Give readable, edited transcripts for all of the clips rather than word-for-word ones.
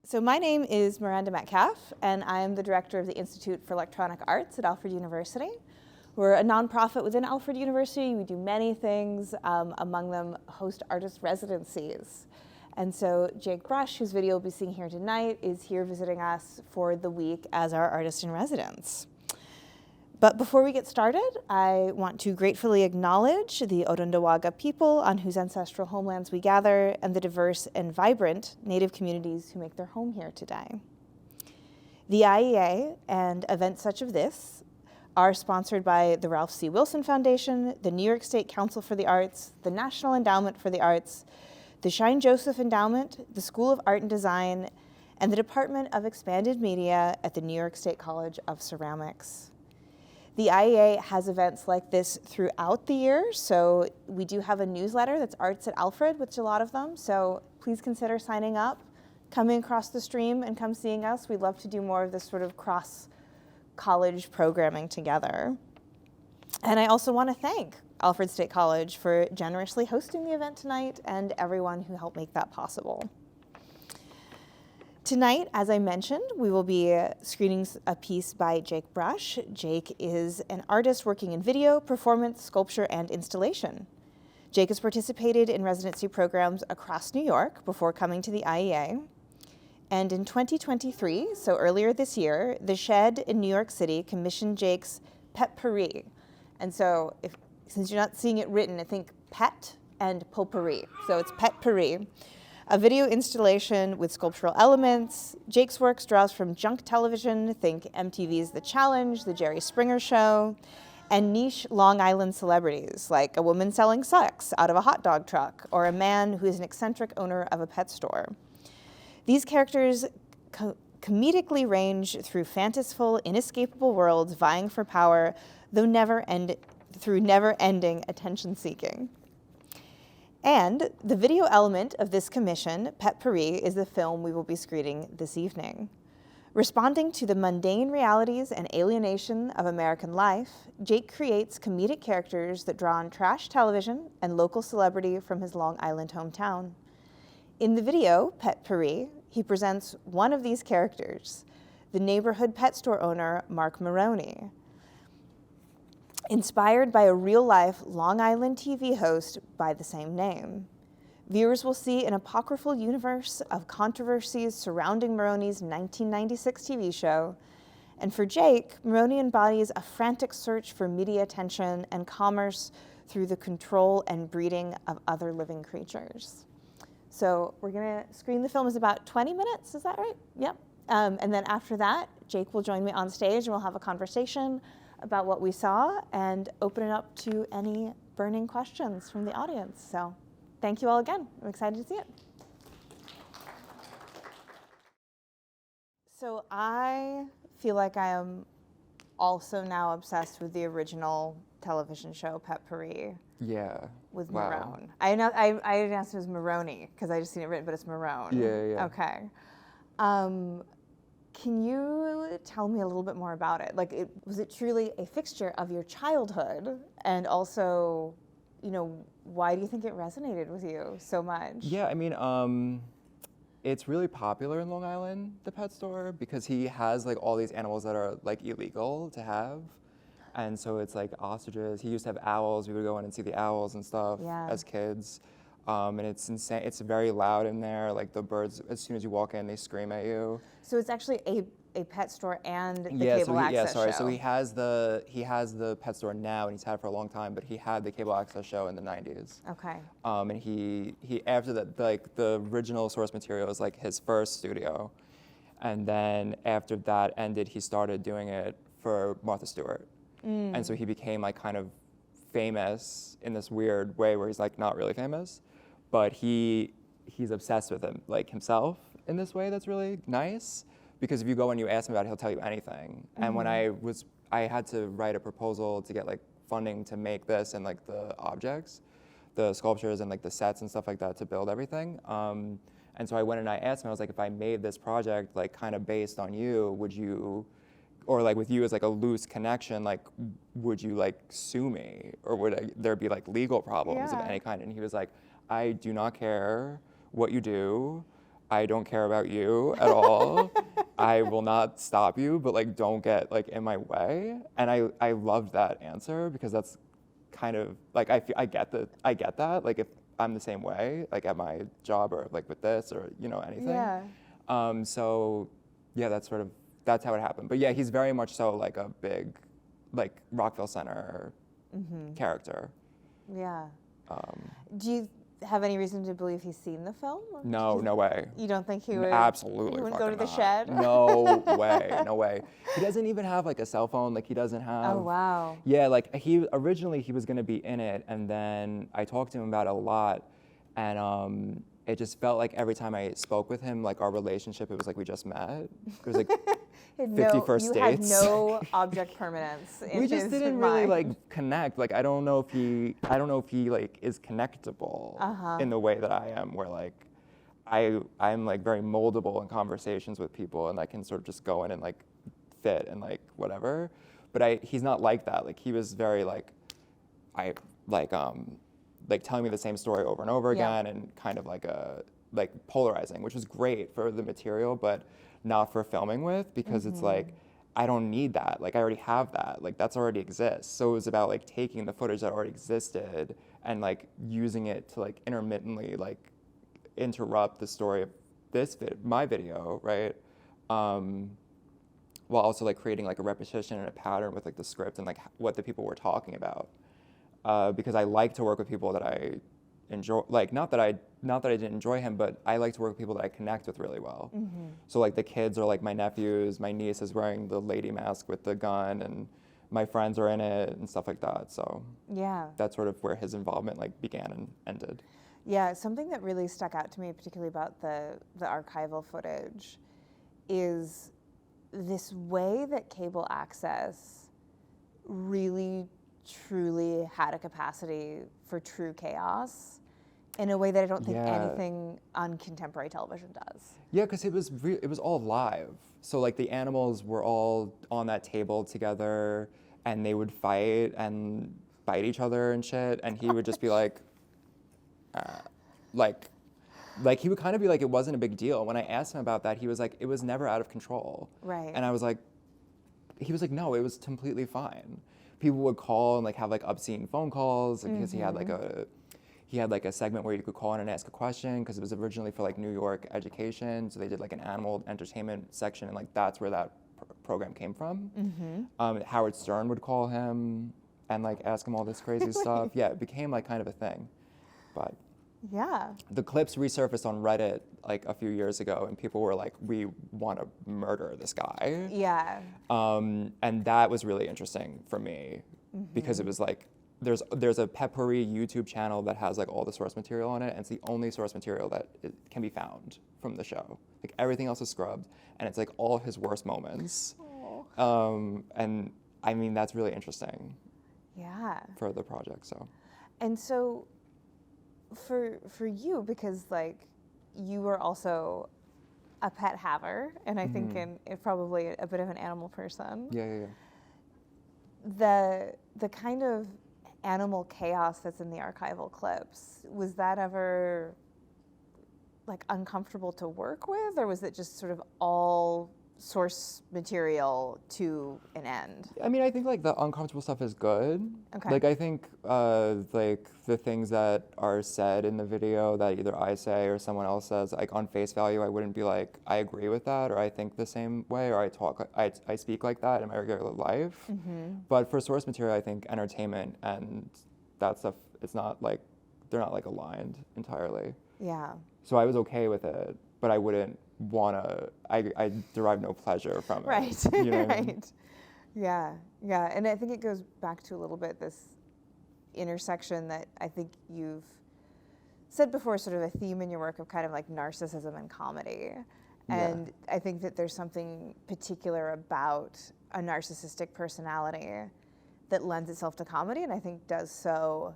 So my name is Miranda Metcalf, and I am the director of the Institute for Electronic Arts at Alfred University. We're a nonprofit within Alfred University. We do many things, among them host artist residencies. And so Jake Brush, whose video we'll be seeing here tonight, is here visiting us for the week as our artist in residence. But before we get started, I want to gratefully acknowledge the Onondaga people on whose ancestral homelands we gather and the diverse and vibrant Native communities who make their home here today. The IEA and events such as this are sponsored by the Ralph C. Wilson Foundation, the New York State Council for the Arts, the National Endowment for the Arts, the Shine Joseph Endowment, the School of Art and Design, and the Department of Expanded Media at the New York State College of Ceramics. The IEA has events like this throughout the year, so we do have a newsletter that's Arts at Alfred, which is a lot of them, so please consider signing up, coming across the stream and come seeing us. We'd love to do more of this sort of cross-college programming together. And I also want to thank Alfred State College for generously hosting the event tonight and everyone who helped make that possible. Tonight, as I mentioned, we will be screening a piece by Jake Brush. Jake is an artist working in video, performance, sculpture, and installation. Jake has participated in residency programs across New York before coming to the IEA. And in 2023, so earlier this year, The Shed in New York City commissioned Jake's Pet Potpourri. And so since you're not seeing it written, I think pet and potpourri. So it's Pet Potpourri. A video installation with sculptural elements. Jake's works draws from junk television, think MTV's The Challenge, The Jerry Springer Show, and niche Long Island celebrities, like a woman selling sex out of a hot dog truck, or a man who is an eccentric owner of a pet store. These characters comedically range through fantastical, inescapable worlds vying for power, through never-ending attention-seeking. And the video element of this commission, Pet Potpourri, is the film we will be screening this evening. Responding to the mundane realities and alienation of American life, Jake creates comedic characters that draw on trash television and local celebrity from his Long Island hometown. In the video, Pet Potpourri, he presents one of these characters, the neighborhood pet store owner, Mark Maroney. Inspired by a real-life Long Island TV host by the same name. Viewers will see an apocryphal universe of controversies surrounding Maroney's 1996 TV show. And for Jake, Maroney embodies a frantic search for media attention and commerce through the control and breeding of other living creatures. So we're gonna screen the film. Is about 20 minutes, is that right? Yep. And then after that, Jake will join me on stage and we'll have a conversation about what we saw and open it up to any burning questions from the audience. So thank you all again. I'm excited to see it. So I feel like I am also now obsessed with the original television show, Pet Potpourri. Yeah. With Wow. Marone. I didn't ask if it was Maroney, because I just seen it written, but it's Marone. Yeah. Okay. Can you tell me a little bit more about it? Like, was it truly a fixture of your childhood? And also, why do you think it resonated with you so much? Yeah, I mean, it's really popular in Long Island, the pet store, because he has like all these animals that are like illegal to have. And so it's like ostriches. He used to have owls. We would go in and see the owls and stuff as kids. And it's insane. It's very loud in there. Like the birds, as soon as you walk in, they scream at you. So it's actually a pet store and the cable access show. So he has the pet store now, and he's had it for a long time. But he had the cable access show in the '90s. Okay. And he after that, like the original source material is like his first studio, and then after that ended, he started doing it for Martha Stewart, and so he became like kind of famous in this weird way where he's like not really famous. But he's obsessed with him, like himself, in this way that's really nice. Because if you go and you ask him about it, he'll tell you anything. Mm-hmm. And when I had to write a proposal to get like funding to make this and like the objects, the sculptures and like the sets and stuff like that to build everything. And so I went and I asked him, I was like, if I made this project like kind of based on you, would you, or like with you as like a loose connection, like would you like sue me? Or would there be like legal problems of any kind? And he was like, I do not care what you do. I don't care about you at all. I will not stop you, but like don't get like in my way. And I loved that answer because that's kind of like I get that like if I'm the same way like at my job or like with this or you know anything. Yeah. So yeah, that's how it happened. But yeah, he's very much so like a big like Rockville Center character. Yeah. Do you have any reason to believe he's seen the film? No way. You don't think he would? Absolutely. He wouldn't go to fucking the not. shed? No way. No way. He doesn't even have like a cell phone. Like he doesn't have. Oh wow. Yeah, like he originally was gonna be in it, and then I talked to him about it a lot, and it just felt like every time I spoke with him, like our relationship, it was like we just met. It was like 51st dates. You had no object permanence in We just his didn't mind. really like connect. Like I don't know if he like is connectable in the way that I am, where like I'm like very moldable in conversations with people, and I can sort of just go in and like fit and like whatever. But he's not like that. Like he was very like telling me the same story over and over again, and kind of like polarizing, which was great for the material, but not for filming with, because it's like I don't need that. Like I already have that. Like that's already exists. So it was about like taking the footage that already existed and like using it to like intermittently like interrupt the story of my video, right? While also like creating like a repetition and a pattern with like the script and like what the people were talking about. Because I like to work with people that I enjoy. Like not that I didn't enjoy him, but I like to work with people that I connect with really well. So like the kids are like my nephews. My niece is wearing the lady mask with the gun, and my friends are in it and stuff like that. So yeah, that's sort of where his involvement like began and ended. Yeah, something that really stuck out to me, particularly about the archival footage, is this way that cable access really truly had a capacity for true chaos in a way that I don't think anything on contemporary television does. Yeah, because it was all live. So like the animals were all on that table together, and they would fight and bite each other and shit, and he would just be like he would kind of be like, it wasn't a big deal. When I asked him about that, he was like, it was never out of control. Right. And I was like, he was like, no, it was completely fine. People would call and like have like obscene phone calls because he had like a segment where you could call in and ask a question, because it was originally for like New York education. So they did like an animal entertainment section, and like that's where that program came from. Howard Stern would call him and like ask him all this crazy stuff. Yeah, it became like kind of a thing. But yeah, the clips resurfaced on Reddit like a few years ago, and people were like, we want to murder this guy. Yeah. And that was really interesting for me, because it was like, there's a Peppery YouTube channel that has like all the source material on it, and it's the only source material that can be found from the show. Like everything else is scrubbed, and it's like all his worst moments. And I mean, that's really interesting. Yeah. For the project, so. And so, for you, because like you were also a pet haver, and I think probably a bit of an animal person. Yeah. The kind of animal chaos that's in the archival clips, was that ever like uncomfortable to work with, or was it just sort of all source material to an end? I mean, I think like the uncomfortable stuff is good. Okay. Like I think like the things that are said in the video that either I say or someone else says, like on face value, I wouldn't be like, I agree with that, or I think the same way, or I speak like that in my regular life. But for source material, I think entertainment and that stuff, it's not like, they're not like aligned entirely. Yeah. So I was okay with it, but I wouldn't I derive no pleasure from it. Right. You know what I mean? Right. Yeah. And I think it goes back to a little bit this intersection that I think you've said before, sort of a theme in your work of kind of like narcissism and comedy. And I think that there's something particular about a narcissistic personality that lends itself to comedy, and I think does so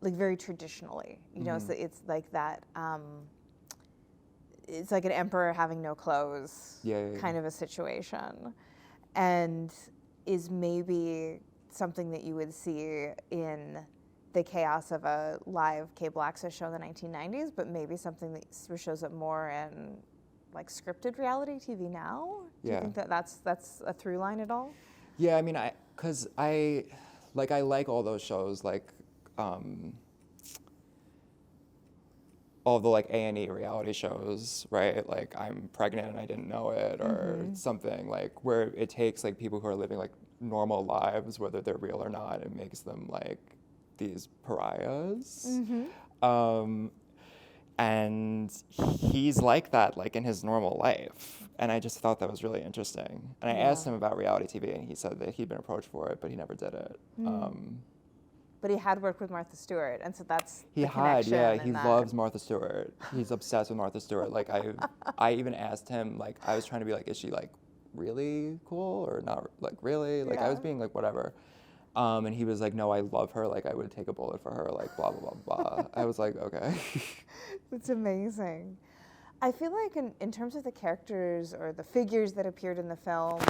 like very traditionally. You know, so it's like that it's like an emperor having no clothes kind of a situation, and is maybe something that you would see in the chaos of a live cable access show in the 1990s, but maybe something that shows up more in like scripted reality TV now? Do you think that that's a through line at all? Yeah, I mean, cause I like all those shows, like all the like A&E reality shows, right? Like I'm pregnant and I didn't know it, or something like where it takes like people who are living like normal lives, whether they're real or not, and makes them like these pariahs. And he's like that, like in his normal life. And I just thought that was really interesting. And I asked him about reality TV, and he said that he'd been approached for it, but he never did it. But he had worked with Martha Stewart, and so that's he the had, connection. yeah. He loves Martha Stewart. He's obsessed with Martha Stewart. Like I even asked him, like I was trying to be like, is she like really cool or not? Like really? Like I was being like whatever. And he was like, no, I love her. Like I would take a bullet for her. Like blah blah blah blah. I was like, okay. That's amazing. I feel like in terms of the characters or the figures that appeared in the film,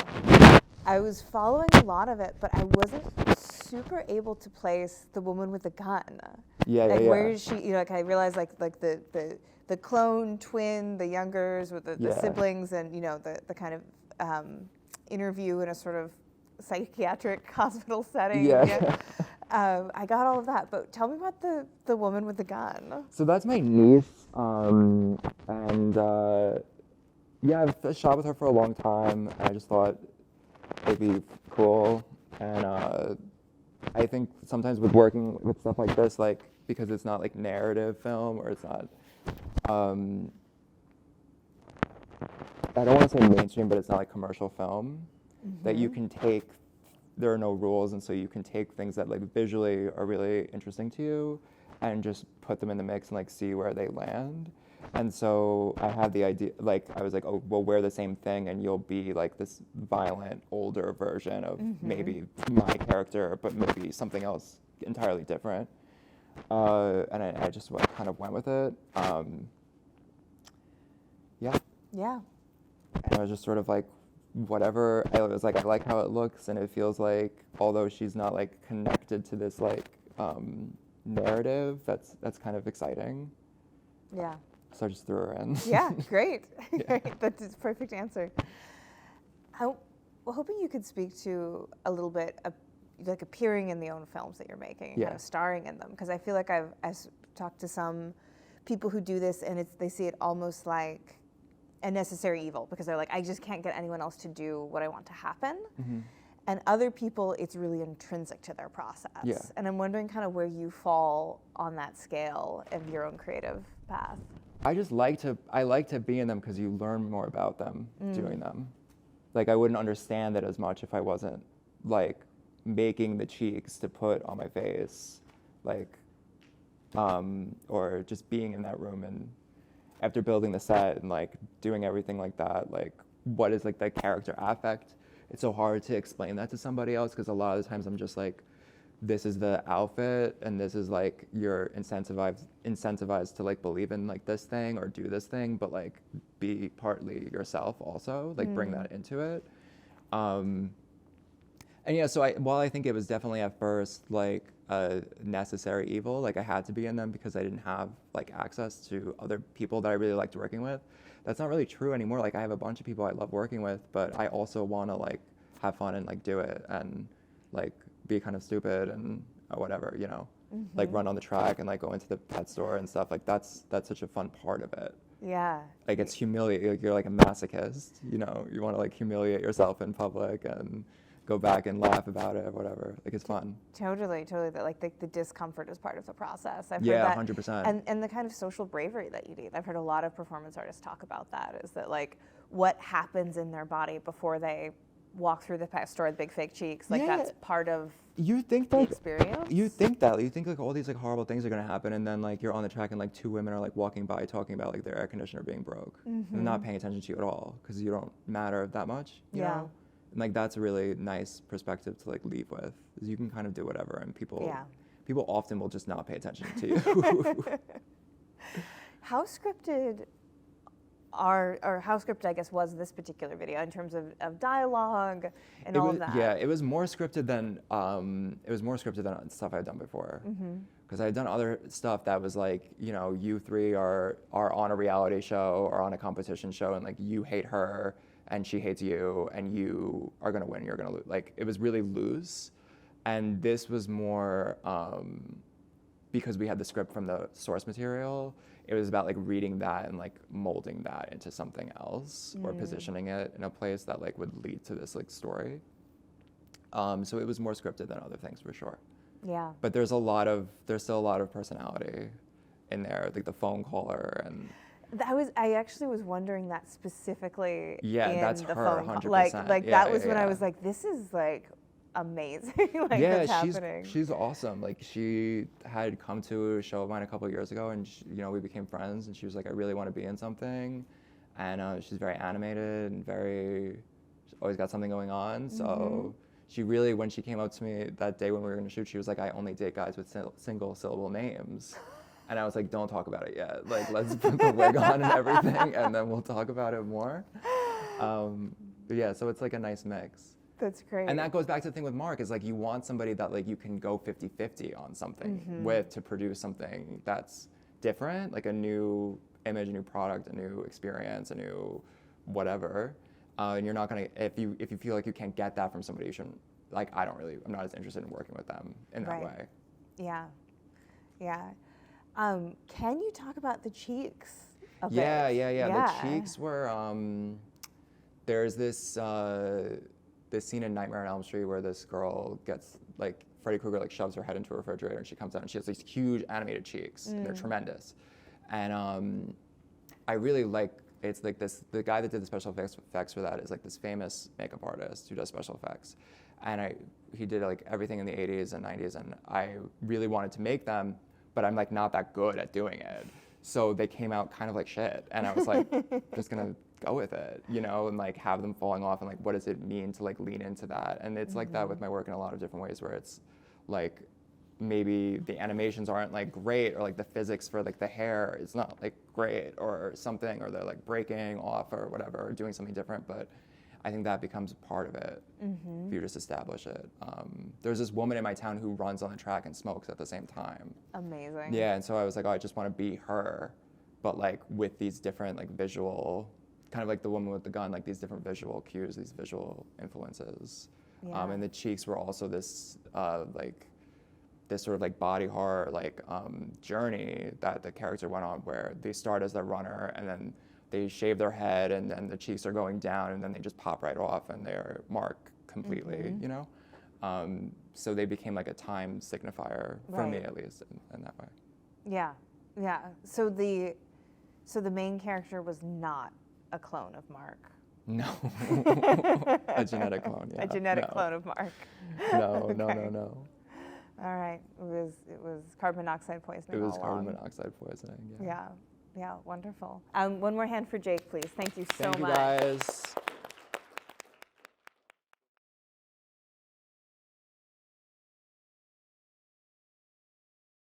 I was following a lot of it, but I wasn't super able to place the woman with the gun. Like where is she? You know, like I realized like the clone twin, the youngers with the siblings, and you know the kind of interview in a sort of psychiatric hospital setting. I got all of that, but tell me about the woman with the gun. So that's my niece, and I've shot with her for a long time. I just thought it'd be cool, and I think sometimes with working with stuff like this, like because it's not like narrative film, or it's not, I don't want to say mainstream, but it's not like commercial film, that you can take. There are no rules, and so you can take things that like visually are really interesting to you and just put them in the mix and like see where they land. And so I had the idea, like I was like, oh, we'll wear the same thing and you'll be like this violent, older version of maybe my character, but maybe something else entirely different. And I just kind of went with it. Yeah. And I was just sort of like, whatever. I was like, I like how it looks, and it feels like, although she's not like connected to this like narrative, that's kind of exciting. Yeah. So I just threw her in. Yeah, great. Great. That's a perfect answer. I'm hoping you could speak to a little bit of like appearing in the own films that you're making and kind of starring in them, because I feel like I've talked to some people who do this, and they see it almost like a necessary evil, because they're like, I just can't get anyone else to do what I want to happen. And other people, it's really intrinsic to their process. And I'm wondering kind of where you fall on that scale of your own creative path. I like to be in them because you learn more about them doing them. Like I wouldn't understand it as much if I wasn't like making the cheeks to put on my face, like, or just being in that room and after building the set and like doing everything like that, like what is like the character affect? It's so hard to explain that to somebody else, because a lot of the times I'm just like, this is the outfit and this is like you're incentivized to like believe in like this thing or do this thing, but like be partly yourself also, like bring that into it. And yeah, so while I think it was definitely at first like a necessary evil, like I had to be in them because I didn't have like access to other people that I really liked working with. That's not really true anymore. Like I have a bunch of people I love working with, but I also want to like have fun and like do it and like be kind of stupid and whatever, you know, like run on the track and like go into the pet store and stuff. Like that's such a fun part of it. Yeah. Like it's humiliating. Like, you're like a masochist, you know, you want to like humiliate yourself in public and go back and laugh about it or whatever. Like it's fun. Totally. Like the discomfort is part of the process. I've heard that. 100%. And the kind of social bravery that you need. I've heard a lot of performance artists talk about that, is that like what happens in their body before they walk through the pet store with big fake cheeks. Like that's part of the experience. You think like all these like horrible things are gonna happen, and then like you're on the track and like two women are like walking by talking about like their air conditioner being broke and not paying attention to you at all because you don't matter that much, you know? And like that's a really nice perspective to like leave with, is you can kind of do whatever, and people often will just not pay attention to you. How scripted how scripted, I guess, was this particular video in terms of dialogue and all of that? Yeah, it was more scripted than stuff I'd done before. Because I'd done other stuff that was like, you know, you three are on a reality show or on a competition show, and like you hate her and she hates you, and you are gonna win, you're gonna lose. Like it was really loose, and this was more because we had the script from the source material. It was about like reading that and like molding that into something else or positioning it in a place that like would lead to this like story. So it was more scripted than other things for sure. Yeah. But there's still a lot of personality in there, like the phone caller and. I actually was wondering that specifically. Yeah, in that's the her, phone 100%. Like Yeah, that was when yeah. I was like, this is like amazing. Like Yeah, that's happening. she's awesome. Like she had come to a show of mine a couple of years ago, and you know, we became friends. And she was like, I really want to be in something, and she's very animated and she's always got something going on. So she really, when she came up to me that day when we were going to shoot, she was like, I only date guys with single syllable names. And I was like, don't talk about it yet. Like, let's put the wig on and everything, and then we'll talk about it more. But yeah, so it's like a nice mix. That's great. And that goes back to the thing with Mark, is like you want somebody that like you can go 50-50 on something with, to produce something that's different, like a new image, a new product, a new experience, a new whatever. And you're not gonna, if you feel like you can't get that from somebody, you shouldn't, like I'm not as interested in working with them in that way. Yeah, yeah. Can you talk about the cheeks a bit? Yeah. The cheeks were, there's this scene in Nightmare on Elm Street where this girl gets, like, Freddy Krueger like shoves her head into a refrigerator, and she comes out and she has these huge animated cheeks. And they're tremendous. And I really like, it's like this, the guy that did the special effects for that is like this famous makeup artist who does special effects. And he did like everything in the 80s and 90s, and I really wanted to make them, but I'm like not that good at doing it. So they came out kind of like shit. And I was like, just gonna go with it, you know, and like have them falling off, and like, what does it mean to like lean into that? And it's like that with my work in a lot of different ways, where it's like, maybe the animations aren't like great, or like the physics for like the hair is not like great or something, or they're like breaking off or whatever, or doing something different. But I think that becomes part of it if you just establish it. There's this woman in my town who runs on the track and smokes at the same time. Amazing. Yeah, and so I was like, oh, I just want to be her, but like with these different like visual, kind of like the woman with the gun, like these different visual cues, these visual influences. Yeah. And the cheeks were also this this sort of like body horror like journey that the character went on, where they start as the runner, and then they shave their head, and then the cheeks are going down, and then they just pop right off, and they're Mark completely, you know? So they became like a time signifier, for me at least, in that way. Yeah, yeah. So the main character was not a clone of Mark. No, a genetic clone. Yeah. A genetic clone of Mark. No, Okay. no. All right. It was carbon monoxide poisoning. It was all carbon along. monoxide poisoning. Yeah, wonderful. One more hand for Jake, please. Thank you so much. Thank you guys.